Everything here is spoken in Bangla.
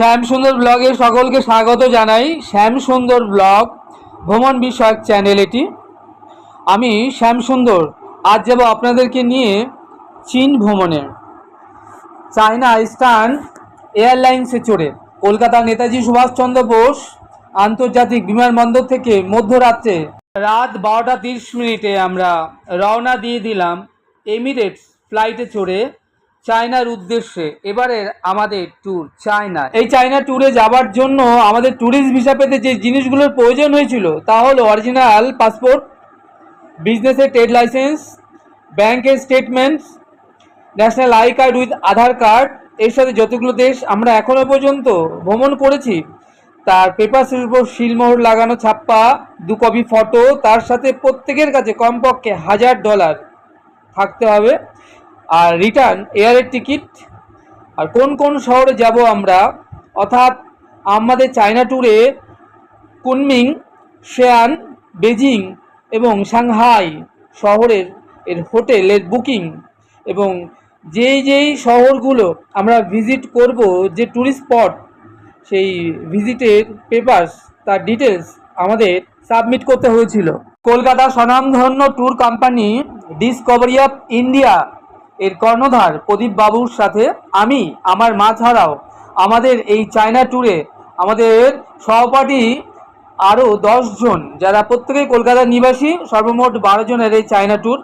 শ্যাম সুন্দর ব্লগে সকলকে স্বাগত জানাই। শ্যাম সুন্দর ব্লগ ভ্রমণ বিষয়ক চ্যানেল এটি। আমি শ্যাম সুন্দর আজ যাব আপনাদেরকে নিয়ে চীন ভ্রমণে। চায়না ইস্টার্ন এয়ারলাইন্সে চড়ে কলকাতার নেতাজি সুভাষচন্দ্র বোস আন্তর্জাতিক বিমানবন্দর থেকে মধ্যরাত্রে রাত 12:30 আমরা রওনা দিয়ে দিলাম এমিরেটস ফ্লাইটে চড়ে চায়নার উদ্দেশ্যে। এবারে আমাদের ট্যুর চায়না। এই চায়না ট্যুরে যাবার জন্য আমাদের ট্যুরিস্ট ভিসা পেতে যে জিনিসগুলোর প্রয়োজন হয়েছিল তা হলো অরিজিনাল পাসপোর্ট, বিজনেসের ট্রেড লাইসেন্স, ব্যাংকের statements, national I card with Aadhaar card. এর সাথে যতগুলো দেশ আমরা এখনও পর্যন্ত ভ্রমণ করেছি তার পেপারসের উপর সিলমোহর লাগানো ছাপ্পা 2 কপি ফটো, তার সাথে প্রত্যেকের কাছে কমপক্ষে $1000 থাকতে হবে, আর রিটার্ন এয়ারের টিকিট। আর কোন কোন শহরে যাব আমরা, অর্থাৎ আমাদের চায়না ট্যুরে কুনমিং, শেয়ান, বেজিং এবং সাংহাই শহরের হোটেলের বুকিং এবং যেই শহরগুলো আমরা ভিজিট করব, যে ট্যুরিস্ট স্পট, সেই ভিজিটের পেপারস, তার ডিটেলস আমাদের সাবমিট করতে হয়েছিল। কলকাতা স্বনামধন্য tour company Discovery of India এর কর্ণধার প্রদীপ বাবুর সাথে আমি, আমার মা ছাড়াও আমাদের এই চায়না ট্যুরে আমাদের সহপাঠী আরও 10 জন, যারা প্রত্যেকেই কলকাতার নিবাসী, সর্বমোট 12 জনের এই চায়না ট্যুর।